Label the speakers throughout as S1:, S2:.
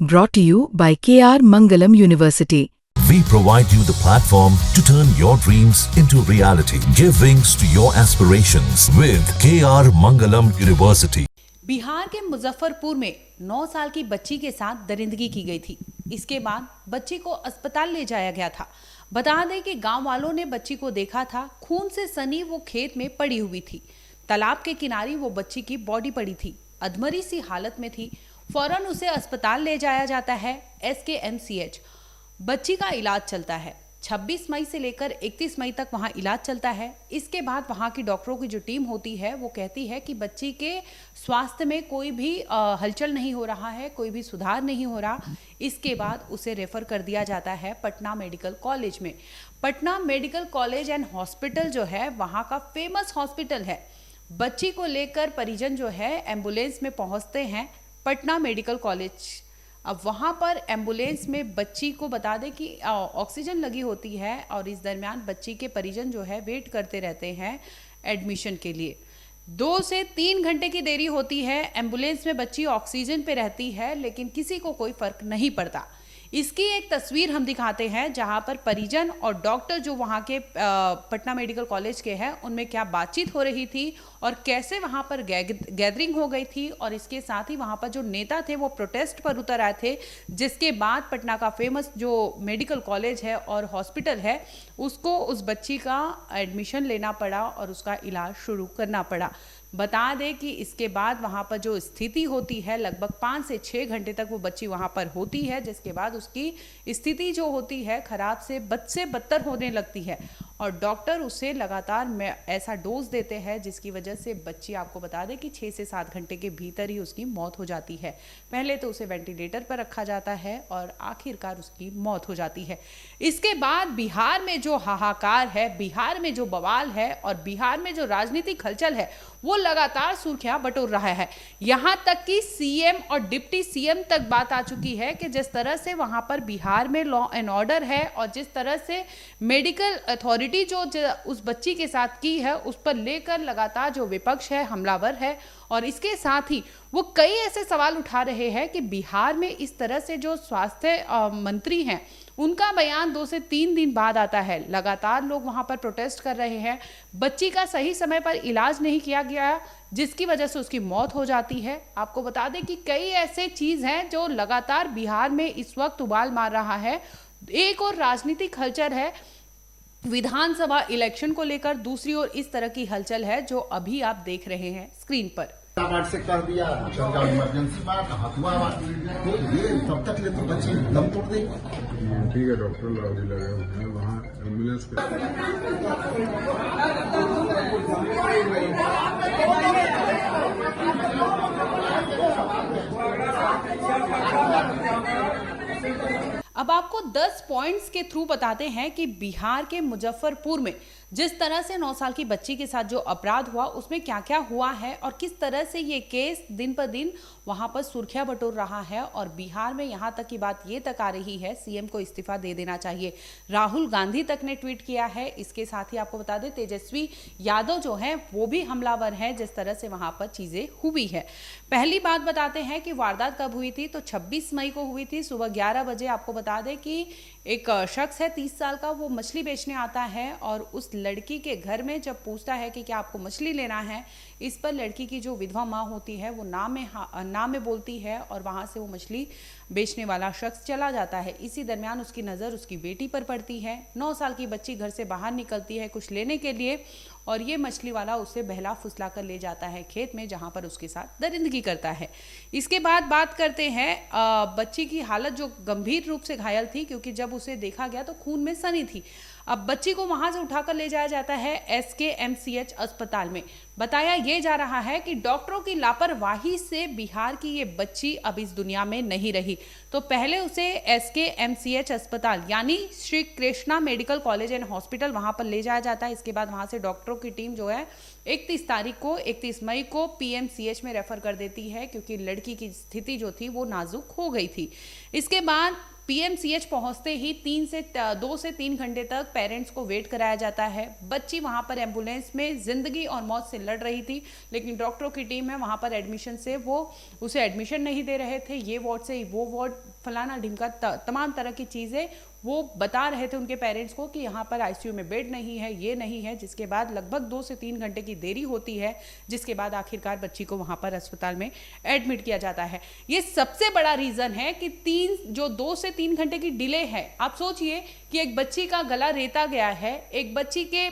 S1: Brought to you by KR Mangalam University.
S2: We provide you the platform to turn your dreams into reality. Give wings to your aspirations with KR Mangalam University.
S3: Bihar के मुजफ्फरपुर में 9 साल की बच्ची के साथ दरिंदगी की गई थी। इसके बाद बच्ची को अस्पताल ले जाया गया था। बता दें कि गांव वालों ने बच्ची को देखा था, खून से सनी वो खेत में पड़ी हुई थी। तालाब के किनारे वो बच्ची की बॉडी पड़ी थी, अधमरी सी हालत में थी। फौरन उसे अस्पताल ले जाया जाता है, SKMCH। बच्ची का इलाज चलता है। 26 मई से लेकर 31 मई तक वहाँ इलाज चलता है। इसके बाद वहाँ की डॉक्टरों की जो टीम होती है वो कहती है कि बच्ची के स्वास्थ्य में कोई भी हलचल नहीं हो रहा है, कोई भी सुधार नहीं हो रहा। इसके बाद उसे रेफर कर दिया जाता है पटना मेडिकल कॉलेज में। Patna medical college and hospital जो है वहाँ का फेमस हॉस्पिटल है। बच्ची को लेकर परिजन जो है एम्बुलेंस में पहुँचते हैं पटना मेडिकल कॉलेज। अब वहाँ पर एम्बुलेंस में बच्ची को बता दें कि ऑक्सीजन लगी होती है और इस दरमियान बच्ची के परिजन जो है वेट करते रहते हैं एडमिशन के लिए। 2 से 3 घंटे की देरी होती है। एम्बुलेंस में बच्ची ऑक्सीजन पे रहती है लेकिन किसी को कोई फर्क नहीं पड़ता। इसकी एक तस्वीर हम दिखाते हैं जहां पर परिजन और डॉक्टर जो वहां के पटना मेडिकल कॉलेज के हैं उनमें क्या बातचीत हो रही थी और कैसे वहां पर गैदरिंग हो गई थी। और इसके साथ ही वहां पर जो नेता थे वो प्रोटेस्ट पर उतर आए थे, जिसके बाद पटना का फेमस जो मेडिकल कॉलेज है और हॉस्पिटल है उसको उस बच्ची का एडमिशन लेना पड़ा और उसका इलाज शुरू करना पड़ा। बता दें कि इसके बाद वहाँ पर जो स्थिति होती है लगभग 5 से 6 घंटे तक वो बच्ची वहाँ पर होती है, जिसके बाद उसकी स्थिति जो होती है खराब से बद से बदतर होने लगती है और डॉक्टर उसे लगातार ऐसा डोज देते हैं जिसकी वजह से बच्ची, आपको बता दें कि 6 से 7 घंटे के भीतर ही उसकी मौत हो जाती है। पहले तो उसे वेंटिलेटर पर रखा जाता है और आखिरकार उसकी मौत हो जाती है। इसके बाद बिहार में जो हाहाकार है, बिहार में जो बवाल है और बिहार में जो राजनीतिक हलचल है वो लगातार सुर्खियां बटोर रहा है। यहाँ तक कि CM और डिप्टी CM तक बात आ चुकी है कि जिस तरह से वहाँ पर बिहार में लॉ एंड ऑर्डर है और जिस तरह से मेडिकल अथॉरिटी जो उस बच्ची के साथ की है उस पर लेकर लगातार जो विपक्ष है हमलावर है। और इसके साथ ही वो कई ऐसे सवाल उठा रहे हैं कि बिहार में इस तरह से जो स्वास्थ्य मंत्री हैं उनका बयान 2 से 3 दिन बाद आता है। लगातार लोग वहां पर प्रोटेस्ट कर रहे हैं। बच्ची का सही समय पर इलाज नहीं किया गया जिसकी वजह से उसकी मौत हो जाती है। आपको बता दें कि कई ऐसे चीज हैं जो लगातार बिहार में इस वक्त उबाल मार रहा है। एक और राजनीतिक हलचल है विधानसभा इलेक्शन को लेकर, दूसरी ओर इस तरह की हलचल है जो अभी आप देख रहे हैं स्क्रीन पर।
S4: से कर दिया इमरजेंसी बात हथुआ तो ये तब तक ले तो बच्ची दम तोड़ देगी।
S5: ठीक है डॉक्टर लगे हुए हैं वहाँ एम्बुलेंस
S3: अब आपको 10 पॉइंट्स के थ्रू बताते हैं कि बिहार के मुजफ्फरपुर में जिस तरह से 9 साल की बच्ची के साथ जो अपराध हुआ उसमें क्या क्या हुआ है और किस तरह से ये केस दिन पर दिन वहां पर सुर्खियां बटोर रहा है। और बिहार में यहां तक की बात ये तक आ रही है CM को इस्तीफा दे देना चाहिए। राहुल गांधी तक ने ट्वीट किया है। इसके साथ ही आपको बता दें तेजस्वी यादव जो है वो भी हमलावर है जिस तरह से वहां पर चीजें हुई है। पहली बात बताते हैं कि वारदात कब हुई थी, तो 26 मई को हुई थी सुबह 11 बजे। आपको बता दें कि एक शख्स है 30 साल का, वो मछली बेचने आता है और उस लड़की के घर में जब पूछता है कि क्या आपको मछली लेना है, इस पर लड़की की जो विधवा माँ होती है वो नाम में बोलती है और वहाँ से वो मछली बेचने वाला शख्स चला जाता है। इसी दरमियान उसकी नज़र उसकी बेटी पर पड़ती है। 9 साल की बच्ची घर से बाहर निकलती है कुछ लेने के लिए और ये मछली वाला उसे बहला फुसला कर ले जाता है खेत में जहाँ पर उसके साथ दरिंदगी करता है। इसके बाद बात करते हैं बच्ची की हालत जो गंभीर रूप से घायल थी क्योंकि जब उसे देखा गया तो खून में सनी थी। अब बच्ची को वहां से उठाकर ले जाया जाता है SKMCH अस्पताल में। बताया ये जा रहा है कि डॉक्टरों की लापरवाही से बिहार की ये बच्ची अब इस दुनिया में नहीं रही। तो पहले उसे SKMCH अस्पताल यानी Shri Krishna medical college and hospital वहां पर ले जाया जाता है। इसके बाद वहां से डॉक्टरों की टीम जो है 31 मई को PMCH में रेफर कर देती है क्योंकि लड़की की स्थिति जो थी वो नाजुक हो गई थी। इसके बाद पीएमसीएच पहुंचते ही 2 से 3 घंटे तक पेरेंट्स को वेट कराया जाता है। बच्ची वहां पर एम्बुलेंस में जिंदगी और मौत से लड़ रही थी, लेकिन डॉक्टरों की टीम है वहां पर एडमिशन से वो उसे एडमिशन नहीं दे रहे थे। ये वार्ड से वो वार्ड, फलाना ढिमका, तमाम तरह की चीज़ें वो बता रहे थे उनके पेरेंट्स को कि यहाँ पर आईसीयू में बेड नहीं है, ये नहीं है, जिसके बाद लगभग 2 से 3 घंटे की देरी होती है, जिसके बाद आखिरकार बच्ची को वहाँ पर अस्पताल में एडमिट किया जाता है। ये सबसे बड़ा रीज़न है कि 2 से 3 घंटे की डिले है। आप सोचिए कि एक बच्ची का गला रेता गया है, एक बच्ची के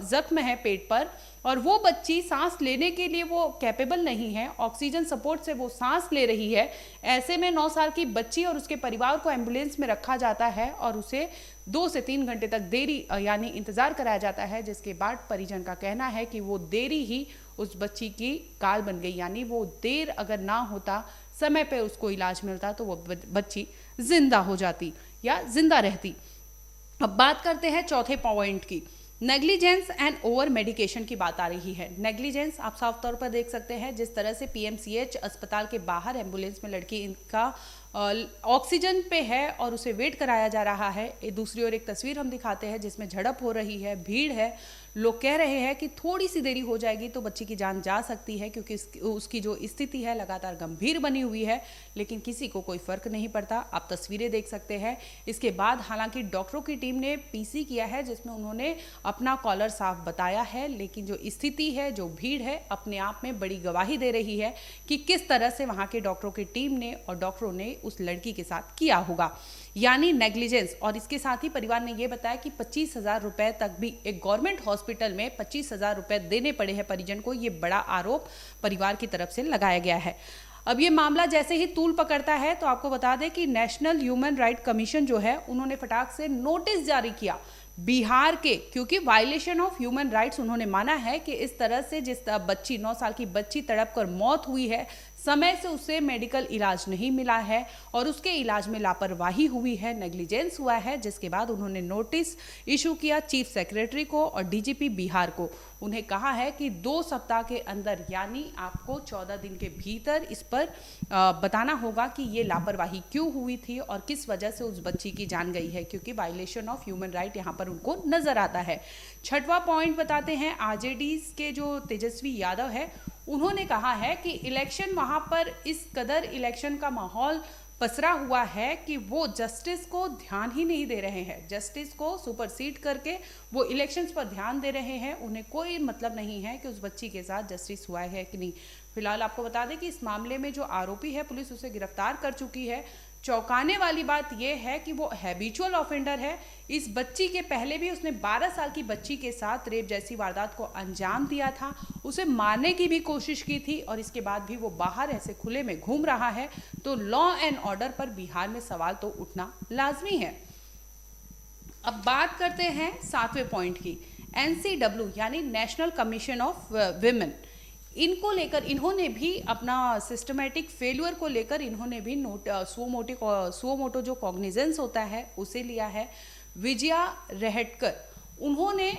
S3: जख्म है पेट पर, और वो बच्ची सांस लेने के लिए वो कैपेबल नहीं है, ऑक्सीजन सपोर्ट से वो सांस ले रही है। ऐसे में 9 साल की बच्ची और उसके परिवार को एम्बुलेंस में रखा जाता है और उसे 2 से 3 घंटे तक देरी यानी इंतजार कराया जाता है, जिसके बाद परिजन का कहना है कि वो देरी ही उस बच्ची की काल बन गई। यानी वो देर अगर ना होता, समय पे उसको इलाज मिलता, तो वो बच्ची जिंदा हो जाती या जिंदा रहती। अब बात करते हैं चौथे पॉइंट की। नेग्लिजेंस एंड ओवर मेडिकेशन की बात आ रही है। नेग्लिजेंस आप साफ तौर पर देख सकते हैं, जिस तरह से पीएमसीएच अस्पताल के बाहर एम्बुलेंस में लड़की इनका ऑक्सीजन पे है और उसे वेट कराया जा रहा है। दूसरी ओर एक तस्वीर हम दिखाते हैं जिसमें झड़प हो रही है, भीड़ है। लोग कह रहे हैं कि थोड़ी सी देरी हो जाएगी तो बच्ची की जान जा सकती है, क्योंकि उसकी जो स्थिति है लगातार गंभीर बनी हुई है, लेकिन किसी को कोई फर्क नहीं पड़ता। आप तस्वीरें देख सकते हैं। इसके बाद हालांकि डॉक्टरों की टीम ने पीसी किया है, जिसमें उन्होंने अपना कॉलर साफ बताया है, लेकिन जो स्थिति है, जो भीड़ है, अपने आप में बड़ी गवाही दे रही है कि किस तरह से वहां के डॉक्टरों की टीम ने और डॉक्टरों ने उस लड़की के साथ किया होगा, यानी नेग्लिजेंस। और इसके साथ ही परिवार ने यह बताया कि 25,000 रुपए तक भी एक गवर्नमेंट हॉस्पिटल में 25,000 रुपए देने पड़े हैं परिजन को। यह बड़ा आरोप परिवार की तरफ से लगाया गया है। अब ये मामला जैसे ही तूल पकड़ता है तो आपको बता दें कि नेशनल ह्यूमन राइट कमीशन जो है, उन्होंने फटाक से नोटिस जारी किया बिहार के, क्योंकि वायलेशन ऑफ ह्यूमन राइट्स उन्होंने माना है कि इस तरह से जिस बच्ची 9 साल की बच्ची तड़प कर मौत हुई है, समय से उसे मेडिकल इलाज नहीं मिला है और उसके इलाज में लापरवाही हुई है, नेग्लिजेंस हुआ है, जिसके बाद उन्होंने नोटिस इशू किया चीफ सेक्रेटरी को और डीजीपी बिहार को। उन्हें कहा है कि 2 सप्ताह के अंदर, यानी आपको 14 दिन के भीतर इस पर बताना होगा कि ये लापरवाही क्यों हुई थी और किस वजह से उस बच्ची की जान गई है, क्योंकि वायलेशन ऑफ ह्यूमन राइट यहाँ पर उनको नजर आता है। छठवां पॉइंट बताते हैं, आरजेडी के जो तेजस्वी यादव है, उन्होंने कहा है कि इलेक्शन वहां पर इस कदर इलेक्शन का माहौल पसरा हुआ है कि वो जस्टिस को ध्यान ही नहीं दे रहे हैं। जस्टिस को सुपरसीड करके वो इलेक्शंस पर ध्यान दे रहे हैं। उन्हें कोई मतलब नहीं है कि उस बच्ची के साथ जस्टिस हुआ है कि नहीं। फिलहाल आपको बता दें कि इस मामले में जो आरोपी है, पुलिस उसे गिरफ्तार कर चुकी है। चौंकाने वाली बात यह है कि वो हैबिचुअल ऑफेंडर है। इस बच्ची के पहले भी उसने 12 साल की बच्ची के साथ रेप जैसी वारदात को अंजाम दिया था, उसे मारने की भी कोशिश की थी और इसके बाद भी वो बाहर ऐसे खुले में घूम रहा है, तो लॉ एंड ऑर्डर पर बिहार में सवाल तो उठना लाजमी है। अब बात करते हैं 7वें पॉइंट की। NCW यानी नेशनल कमीशन ऑफ विमेन, इनको लेकर इन्होंने भी अपना सिस्टमैटिक फेल्यूर को लेकर इन्होंने भी सुओमोटो जो कॉग्निजेंस होता है उसे लिया है। विजया रेहटकर, उन्होंने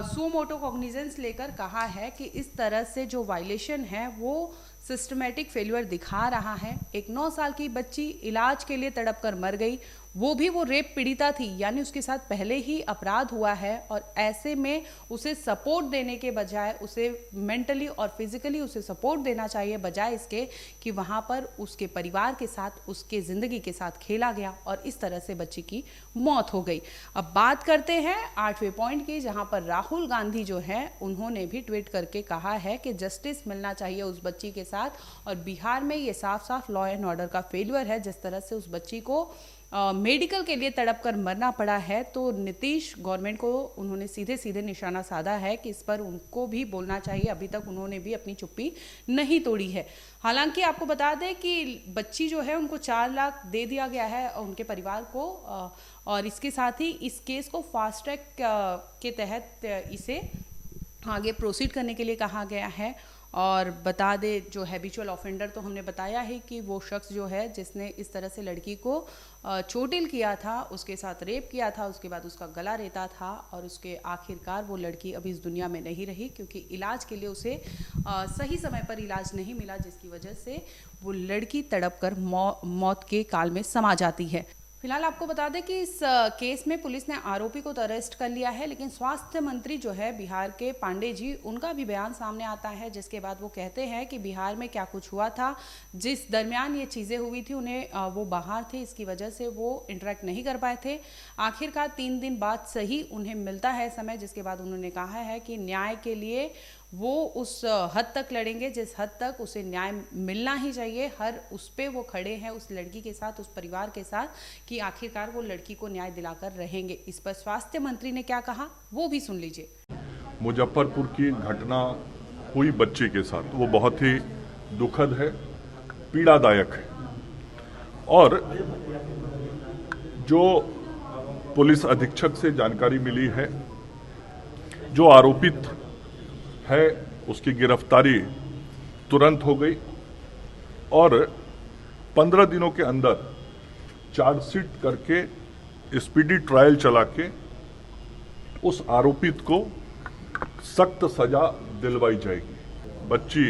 S3: सुओमोटो कॉग्निजेंस लेकर कहा है कि इस तरह से जो वायलेशन है वो सिस्टमैटिक फेल्यूर दिखा रहा है। एक 9 साल की बच्ची इलाज के लिए तड़प कर मर गई, वो भी वो रेप पीड़िता थी, यानी उसके साथ पहले ही अपराध हुआ है और ऐसे में उसे सपोर्ट देने के बजाय उसे मेंटली और फिजिकली उसे सपोर्ट देना चाहिए, बजाय इसके कि वहाँ पर उसके परिवार के साथ उसके ज़िंदगी के साथ खेला गया और इस तरह से बच्ची की मौत हो गई। अब बात करते हैं 8वें पॉइंट की, जहाँ पर राहुल गांधी जो है उन्होंने भी ट्वीट करके कहा है कि जस्टिस मिलना चाहिए उस बच्ची के साथ और बिहार में ये साफ साफ लॉ एंड ऑर्डर का फेल्यूर है। जिस तरह से उस बच्ची को मेडिकल के लिए तड़प कर मरना पड़ा है, तो नीतीश गवर्नमेंट को उन्होंने सीधे सीधे निशाना साधा है कि इस पर उनको भी बोलना चाहिए। अभी तक उन्होंने भी अपनी चुप्पी नहीं तोड़ी है। हालांकि आपको बता दें कि बच्ची जो है उनको 4 लाख दे दिया गया है उनके परिवार को और इसके साथ ही इस केस को फास्ट ट्रैक के तहत इसे आगे प्रोसीड करने के लिए कहा गया है। और बता दे जो हैबिचुअल ऑफेंडर तो हमने बताया है कि वो शख्स जो है जिसने इस तरह से लड़की को चोटिल किया था, उसके साथ रेप किया था, उसके बाद उसका गला रेता था और उसके आखिरकार वो लड़की अभी इस दुनिया में नहीं रही, क्योंकि इलाज के लिए उसे सही समय पर इलाज नहीं मिला, जिसकी वजह से वो लड़की तड़प कर मौत के काल में समा जाती है। फिलहाल आपको बता दें कि इस केस में पुलिस ने आरोपी को तो अरेस्ट कर लिया है, लेकिन स्वास्थ्य मंत्री जो है बिहार के पांडे जी, उनका भी बयान सामने आता है, जिसके बाद वो कहते हैं कि बिहार में क्या कुछ हुआ था, जिस दरमियान ये चीज़ें हुई थी उन्हें वो बाहर थे, इसकी वजह से वो इंटरेक्ट नहीं कर पाए थे। आखिरकार 3 दिन बाद सही उन्हें मिलता है समय, जिसके बाद उन्होंने कहा है कि न्याय के लिए वो उस हद तक लड़ेंगे जिस हद तक उसे न्याय मिलना ही चाहिए। हर उस पे वो खड़े हैं, उस लड़की के साथ, उस परिवार के साथ, कि आखिरकार वो लड़की को न्याय दिलाकर रहेंगे। इस पर स्वास्थ्य मंत्री ने क्या कहा वो भी सुन लीजिए।
S6: मुजफ्फरपुर की घटना हुई बच्ची के साथ, वो बहुत ही दुखद है, पीड़ादायक है, और जो पुलिस अधीक्षक से जानकारी मिली है, जो आरोपित है उसकी गिरफ्तारी तुरंत हो गई और 15 दिनों के अंदर चार्जशीट करके स्पीडी ट्रायल चला के उस आरोपित को सख्त सजा दिलवाई जाएगी। बच्ची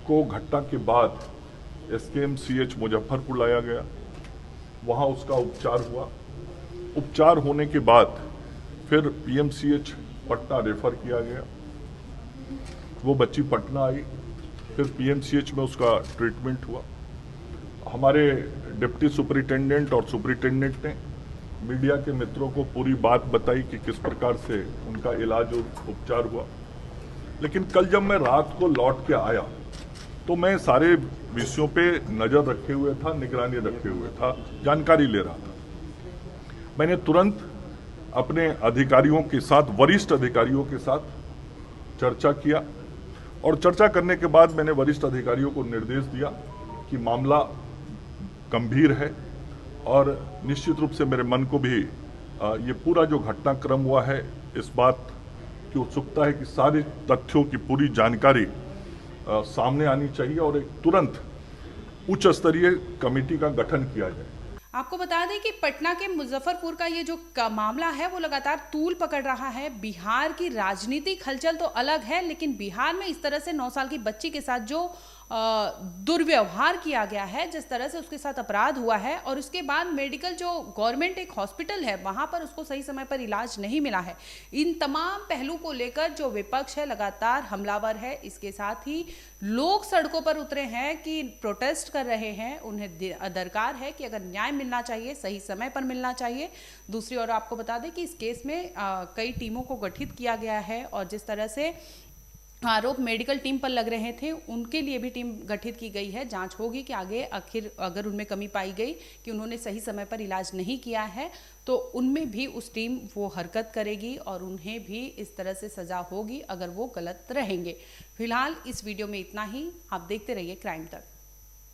S6: को घटना के बाद SKMCH मुजफ्फरपुर लाया गया, वहां उसका उपचार हुआ। उपचार होने के बाद फिर PMCH पटना रेफर किया गया। वो बच्ची पटना आई, फिर PMCH में उसका ट्रीटमेंट हुआ। हमारे डिप्टी सुपरिटेंडेंट और सुपरिटेंडेंट ने मीडिया के मित्रों को पूरी बात बताई कि किस प्रकार से उनका इलाज और उपचार हुआ। लेकिन कल जब मैं रात को लौट के आया तो मैं सारे विषयों पे नज़र रखे हुए था, निगरानी रखे हुए था, जानकारी ले रहा था। मैंने तुरंत अपने अधिकारियों के साथ, वरिष्ठ अधिकारियों के साथ चर्चा किया और चर्चा करने के बाद मैंने वरिष्ठ अधिकारियों को निर्देश दिया कि मामला गंभीर है और निश्चित रूप से मेरे मन को भी ये पूरा जो घटनाक्रम हुआ है इस बात की उत्सुकता है कि सारे तथ्यों की पूरी जानकारी सामने आनी चाहिए और एक तुरंत उच्च स्तरीय कमेटी का गठन किया जाए।
S3: आपको बता दें कि पटना के मुजफ्फरपुर का ये जो मामला है वो लगातार तूल पकड़ रहा है। बिहार की राजनीतिक हलचल तो अलग है, लेकिन बिहार में इस तरह से 9 साल की बच्ची के साथ जो दुर्व्यवहार किया गया है, जिस तरह से उसके साथ अपराध हुआ है, और उसके बाद मेडिकल जो गवर्नमेंट एक हॉस्पिटल है वहां पर उसको सही समय पर इलाज नहीं मिला है, इन तमाम पहलू को लेकर जो विपक्ष है लगातार हमलावर है। इसके साथ ही लोग सड़कों पर उतरे हैं कि प्रोटेस्ट कर रहे हैं। उन्हें दरकार है कि अगर न्याय मिलना चाहिए सही समय पर मिलना चाहिए। दूसरी ओर आपको बता दें कि इस केस में कई टीमों को गठित किया गया है और जिस तरह से आरोप मेडिकल टीम पर लग रहे थे उनके लिए भी टीम गठित की गई है। जांच होगी कि आगे आखिर अगर उनमें कमी पाई गई कि उन्होंने सही समय पर इलाज नहीं किया है तो उनमें भी उस टीम वो हरकत करेगी और उन्हें भी इस तरह से सजा होगी अगर वो गलत रहेंगे। फिलहाल इस वीडियो में इतना ही। आप देखते रहिए क्राइम तक।